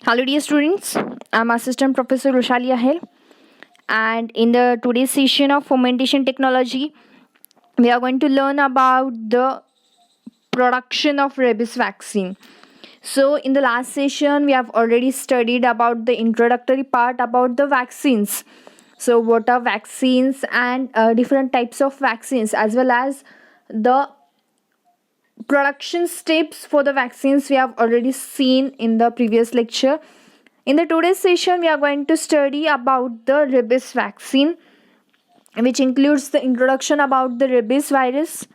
Hello, dear students. I'm Assistant Professor Roshali Ahel, and in the today's session of fermentation technology, we are going to learn about the production of rabies vaccine. So, in the last session, we have already studied about the introductory part about the vaccines. So, what are vaccines and different types of vaccines, as well as the production steps for the vaccines we have already seen in the previous lecture. In the today's session, we are going to study about the rabies vaccine, which includes the introduction about the rabies virus,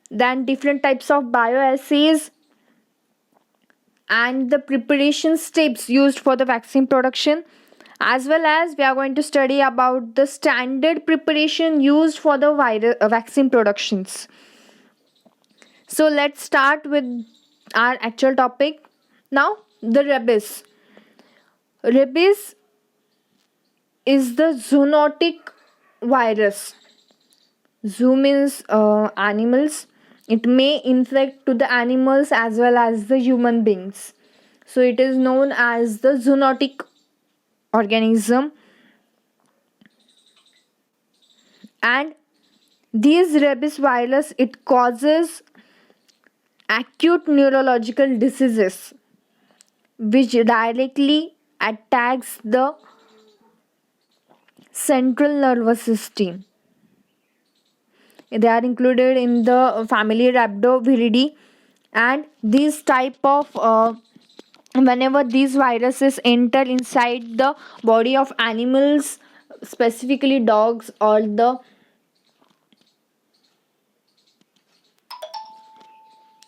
then different types of bioassays, and the preparation steps used for the vaccine production, as well as we are going to study about the standard preparation used for the vaccine productions. So let's start with our actual topic. Now, the rabies. Rabies is the zoonotic virus. Zoo means animals. It may infect to the animals as well as the human beings. So it is known as the zoonotic organism. And these rabies virus, it causes acute neurological diseases which directly attacks the central nervous system. They are included in the family Rhabdoviridae, and these type of whenever these viruses enter inside the body of animals, specifically dogs, or the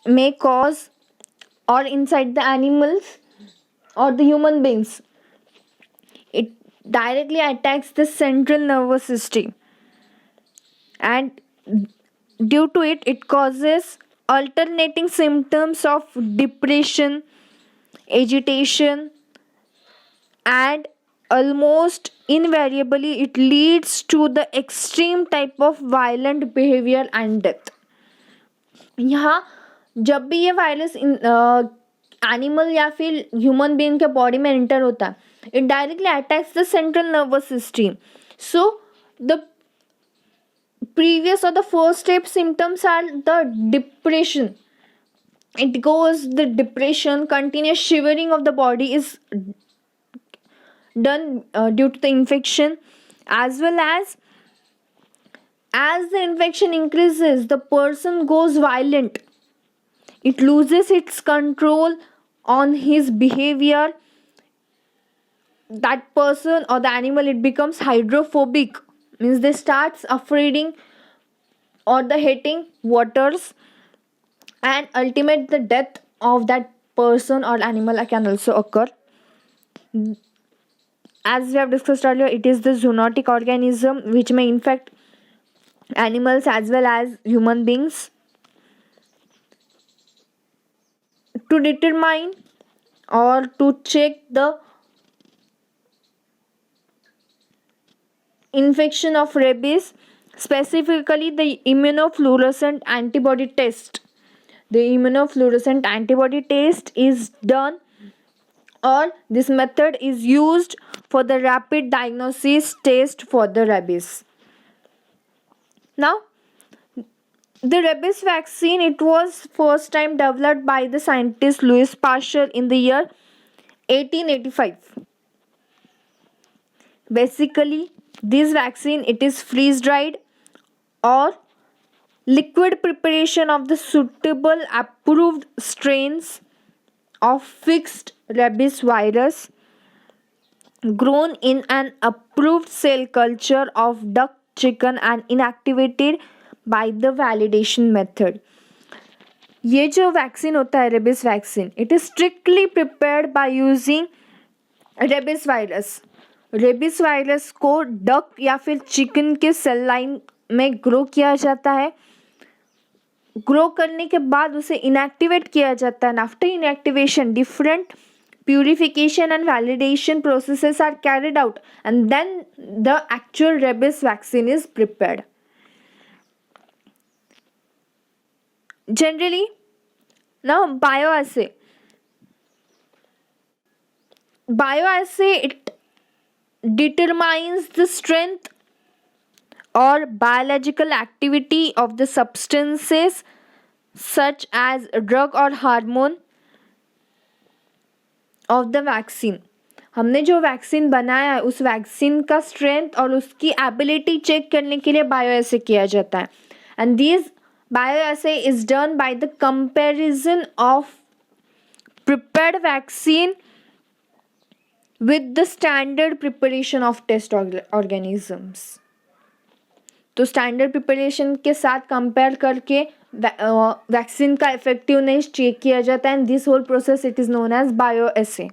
may cause, or inside the animals or the human beings, it directly attacks the central nervous system, and due to it causes alternating symptoms of depression, agitation, and almost invariably it leads to the extreme type of violent behavior and death. यहाँ जब भी ये virus animal या फिर human being के body में enter होता है, it directly attacks the central nervous system. So the previous or the first step symptoms are the depression. It goes the depression, continuous shivering of the body is done due to the infection, as well as the infection increases, the person goes violent. It loses its control on his behavior. That person or the animal, it becomes hydrophobic, means they starts afraiding or the hating waters, and ultimate the death of that person or animal can also occur. As we have discussed earlier, it is the zoonotic organism which may infect animals as well as human beings. To determine or to check the infection of rabies, specifically the immunofluorescent antibody test. The immunofluorescent antibody test is done, or this method is used for the rapid diagnosis test for the rabies. Now, the rabies vaccine, it was first time developed by the scientist Louis Pasteur in the year 1885. Basically, this vaccine, it is freeze dried or liquid preparation of the suitable approved strains of fixed rabies virus grown in an approved cell culture of duck, chicken and inactivated by the validation method. ये जो vaccine होता है rabies vaccine, it is strictly prepared by using rabies virus को duck या फिर chicken के cell line में grow किया जाता है. ग्रो करने के बाद उसे इनएक्टिवेट किया जाता है. After inactivation different purification and validation processes are carried out, and then the actual rabies vaccine is prepared. Generally, now bioassay. bioassay, it determines the strength or biological activity of the substances such as drug or hormone of the vaccine. हमने जो vaccine बनाया है उस vaccine का strength और उसकी ability check करने के लिए बायोएसे किया जाता है. And this bioassay is done by the comparison of prepared vaccine with the standard preparation of test organisms. तो स्टैंडर्ड प्रिपरेशन के साथ कंपेयर करके वैक्सीन का इफेक्टिवनेस चेक किया जाता है. And this whole process it is known as bioassay.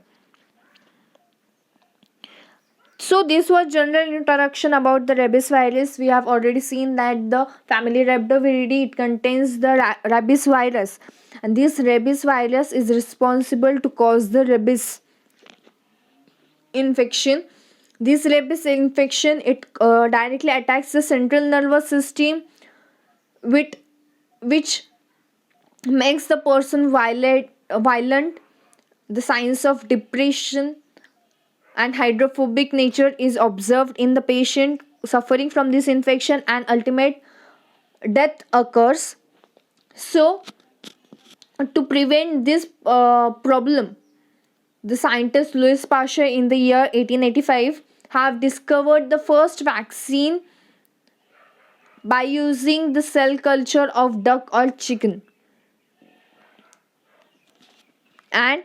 So this was general introduction about the rabies virus. We have already seen that the family Rhabdoviridae, it contains the rabies virus, and this rabies virus is responsible to cause the rabies infection. This rabies infection, it directly attacks the central nervous system, which makes the person violent. The signs of depression and hydrophobic nature is observed in the patient suffering from this infection, and ultimate death occurs. So to prevent this problem, the scientist Louis Pasteur in the year 1885 have discovered the first vaccine by using the cell culture of duck or chicken. And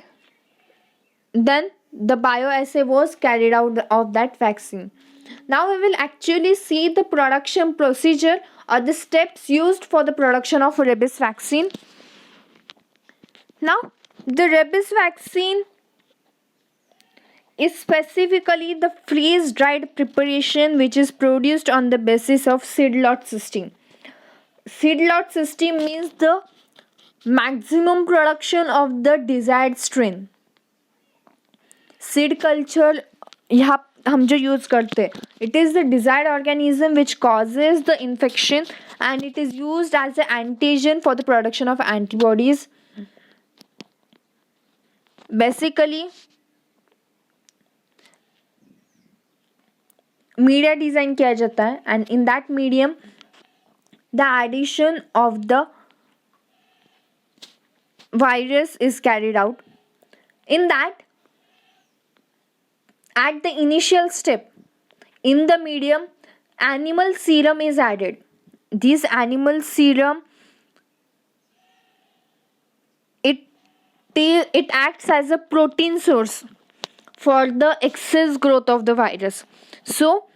then the bioassay was carried out of that vaccine. Now we will actually see the production procedure or the steps used for the production of rabies vaccine. Now the rabies vaccine is specifically the freeze dried preparation which is produced on the basis of seed lot system. Seed lot system means the maximum production of the desired strain. Seed culture यहाँ हम जो use करते हैं, it is the desired organism which causes the infection and it is used as a antigen for the production of antibodies. Basically media design किया जाता है and in that medium the addition of the virus is carried out. In that, at the initial step, in the medium, animal serum is added. This animal serum, it acts as a protein source for the excess growth of the virus. So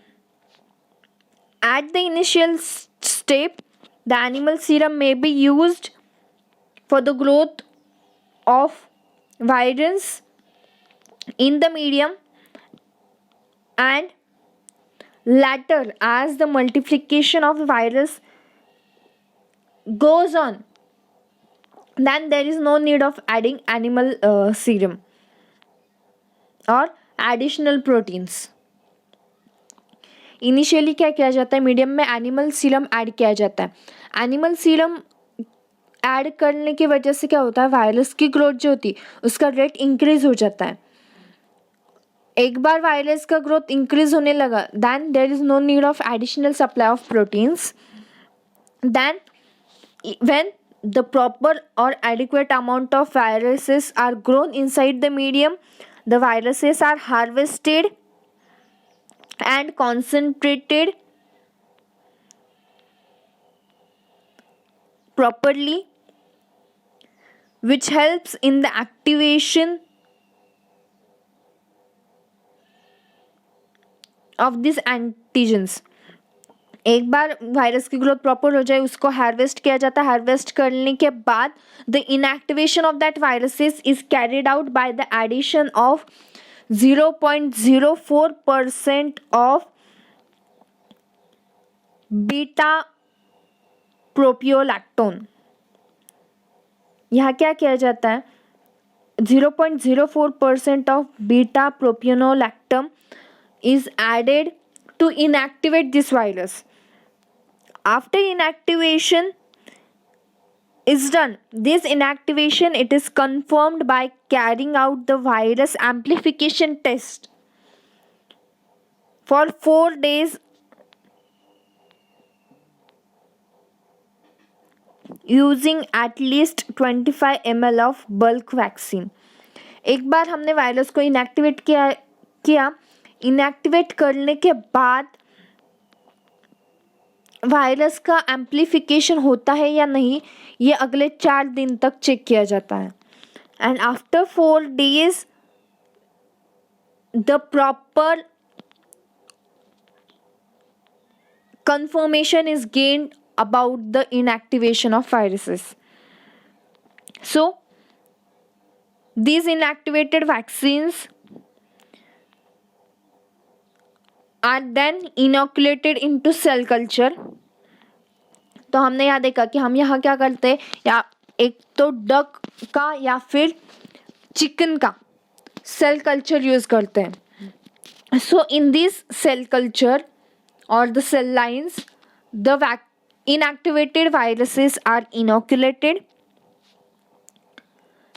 at the initial step, the animal serum may be used for the growth of virus in the medium, and later, as the multiplication of the virus goes on, then there is no need of adding animal serum or additional proteins. Initially क्या किया जाता है, medium में animal serum add किया जाता है. Animal serum add करने की वजह से क्या होता है, वायरस की ग्रोथ जो होती है उसका रेट इंक्रीज हो जाता है. एक बार वायरस का ग्रोथ इंक्रीज होने लगा, then there is no need of additional supply of proteins. Then when the proper और adequate amount of viruses are grown inside the medium, the viruses are harvested and concentrated properly, which helps in the activation of these antigens. एक बार virus की growth proper हो जाए, उसको harvest किया जाता है. हार्वेस्ट करने के बाद the inactivation of that viruses is carried out by the addition of 0.04% of beta propiolactone. यहाँ क्या किया जाता है, 0.04% of beta propionolactam is added to inactivate this virus. After inactivation, is done. This inactivation it is confirmed by carrying out the virus amplification test for 4 days using at least 25 ml of bulk vaccine. एक बार हमने virus को inactivate किया inactivate करने के बाद virus का amplification होता है या नहीं ये अगले 4 दिन तक चेक किया जाता है. And after 4 days the proper confirmation is gained about the inactivation of viruses. So these inactivated vaccines are then inoculated into cell culture. तो हमने यहाँ देखा कि हम यहाँ क्या करते हैं या एक तो डक का या फिर चिकन का सेल कल्चर यूज करते हैं. So in this cell culture or the cell lines, the inactivated viruses are inoculated.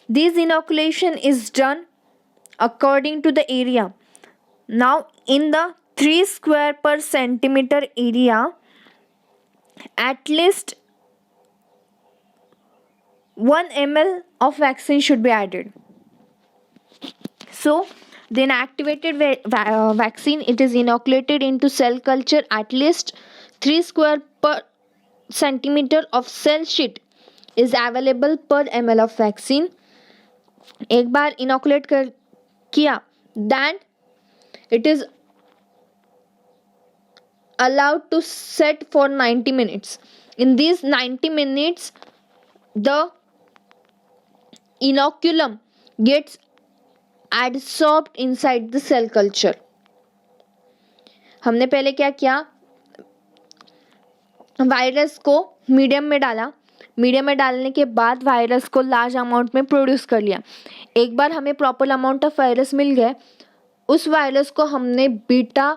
This inoculation is done according to the area. Now, in the 3 square per centimeter area, at least 1 ml of vaccine should be added. So, the inactivated vaccine it is inoculated into cell culture at least 3 square per centimeter of cell sheet is available per ml of vaccine. एक बार inoculate किया then it is allowed to set for 90 minutes. In these 90 minutes the inoculum gets adsorbed inside the cell culture. हमने पहले क्या किया virus को medium में डाला medium में डालने के बाद वायरस को लार्ज अमाउंट में प्रोड्यूस कर लिया. एक बार हमें प्रॉपर अमाउंट ऑफ वायरस मिल गए उस वायरस को हमने बीटा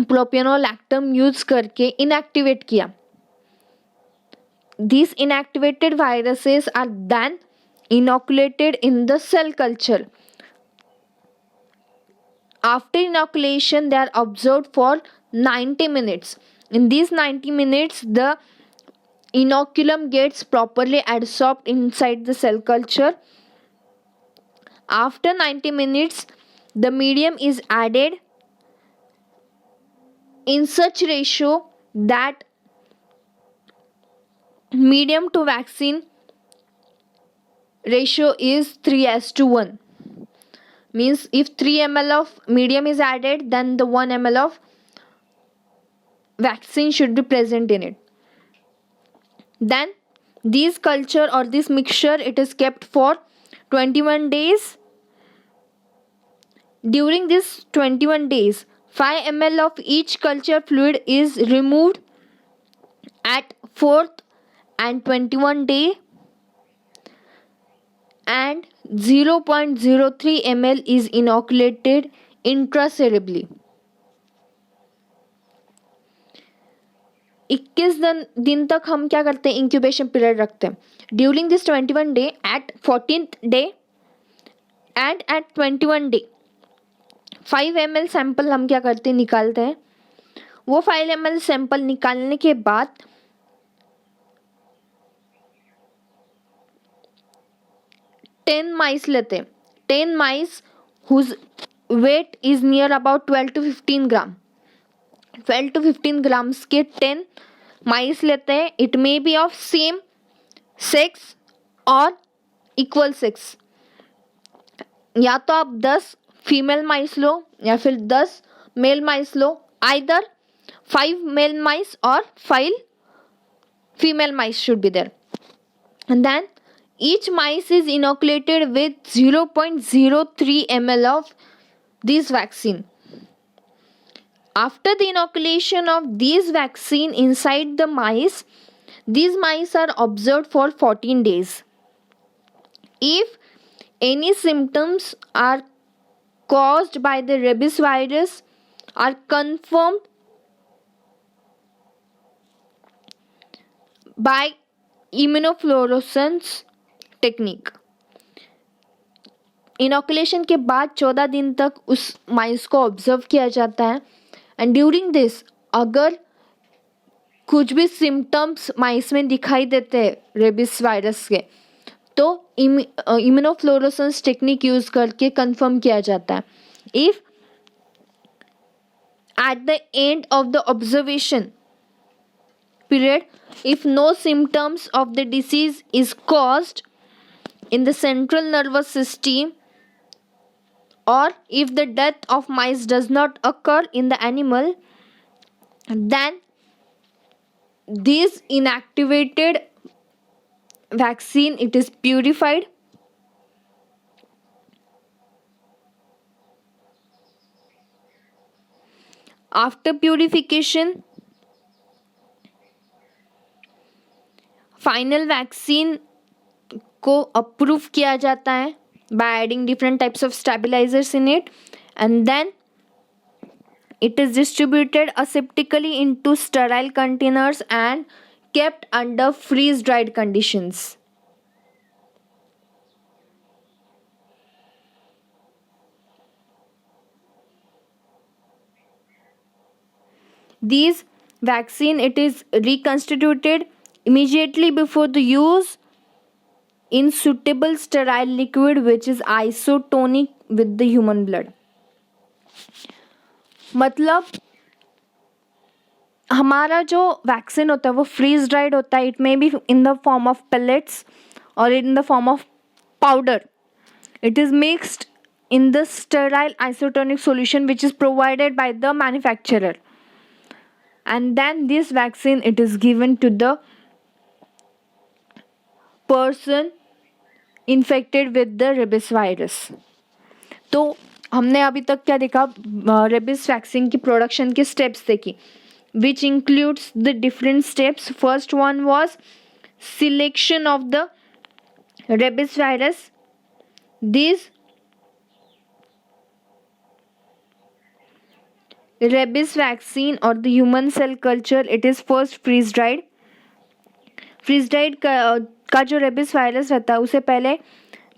प्रोपियोनोलैक्टम यूज करके इनएक्टिवेट किया. These inactivated viruses are then inoculated in the cell culture. After inoculation, they are observed for 90 minutes. In these 90 minutes, the inoculum gets properly adsorbed inside the cell culture. After 90 minutes, the medium is added in such ratio that medium to vaccine ratio is 3:1. Means if 3 ml of medium is added then the 1 ml of vaccine should be present in it. Then this culture or this mixture it is kept for 21 days. During this 21 days 5 ml of each culture fluid is removed at 4th and 21 day and 0.03 ml is inoculated intracerebrally. 21 दिन तक हम क्या करते हैं incubation period रखते हैं. During this 21 day at 14th day and at 21 day 5 ml sample हम क्या करते हैं निकालते हैं. वो 5 ml सैंपल निकालने के बाद 10 mice लेते हैं. 10 mice whose weight is near about 12 to 15 gram. 12 to 15 grams के 10 mice लेते हैं. It may be of same sex or equal sex. या तो आप 10 फीमेल माइस लो या फिर 10 mail mice low. Either 5 male mice or 5 female mice should be there. And then each mice is inoculated with 0.03 ml of this vaccine. After the inoculation of this vaccine inside the mice, these mice are observed for 14 days. If any symptoms are caused by the rabies virus are confirmed by immunofluorescence technique. Inoculation के बाद 14 दिन तक उस माइस को observe किया जाता है and during this अगर कुछ भी सिम्टम्स माइस में दिखाई देते हैं रेबिस वायरस के तो इम्यूनोफ्लोरोसेंस टेक्निक यूज करके कंफर्म किया जाता है। If at the end of the observation period, if no symptoms of the disease is caused in the central nervous system, or if the death of mice does not occur in the animal, then this inactivated vaccine it is purified. After purification, final vaccine को approve किया जाता है by adding different types of stabilisers in it and then it is distributed aseptically into sterile containers and kept under freeze dried conditions. These vaccine it is reconstituted immediately before the use in suitable sterile liquid which is isotonic with the human blood. मतलब हमारा जो vaccine होता है वो freeze dried होता है. It may be in the form of pellets और in the form of powder. It is mixed in the sterile isotonic solution which is provided by the manufacturer, and then this vaccine it is given to the person infected with the rabies virus. तो हमने अभी तक क्या देखा, rabies vaccine की production के steps देखी which includes the different steps. First one was selection of the rabies virus. This rabies vaccine or the human cell culture it is first freeze dried. Freeze dried का जो rabies virus रहता है उसे पहले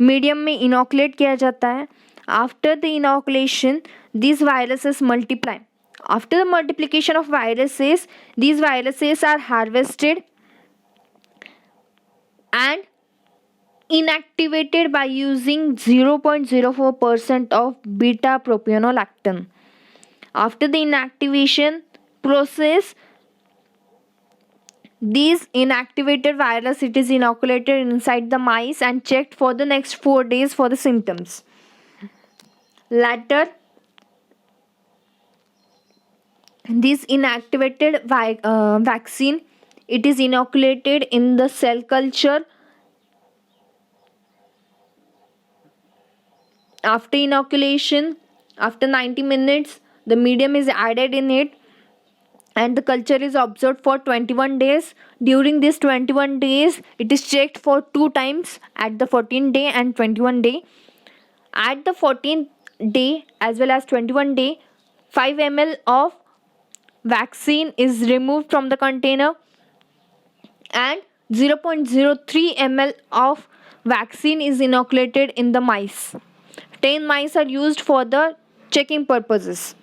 medium में inoculate किया जाता है. After the inoculation these viruses multiply. After the multiplication of viruses, these viruses are harvested and inactivated by using 0.04% of beta propionolactone. After the inactivation process, these inactivated virus it is inoculated inside the mice and checked for the next 4 days for the symptoms. Later, this inactivated vaccine it is inoculated in the cell culture. After inoculation, after 90 minutes, the medium is added in it and the culture is observed for 21 days. During this 21 days, it is checked for 2 times at the 14th day and 21 day. At the 14th day as well as 21 day, 5 ml of vaccine is removed from the container and 0.03 ml of vaccine is inoculated in the mice. 10 mice are used for the checking purposes.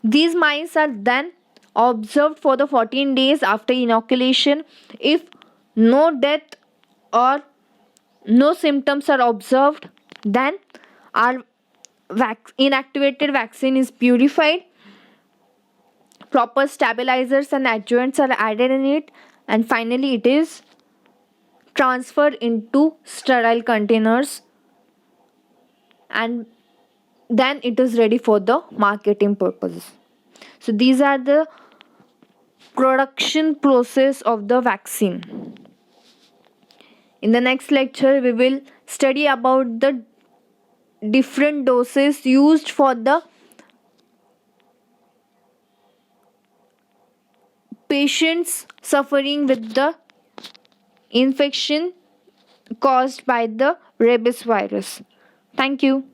These mice are then observed for the 14 days after inoculation. If no death or no symptoms are observed, then our inactivated vaccine is purified. Proper stabilizers and adjuvants are added in it, and finally it is transferred into sterile containers, and then it is ready for the marketing purposes. So these are the production process of the vaccine. In the next lecture we will study about the different doses used for the patients suffering with the infection caused by the rabies virus. Thank you.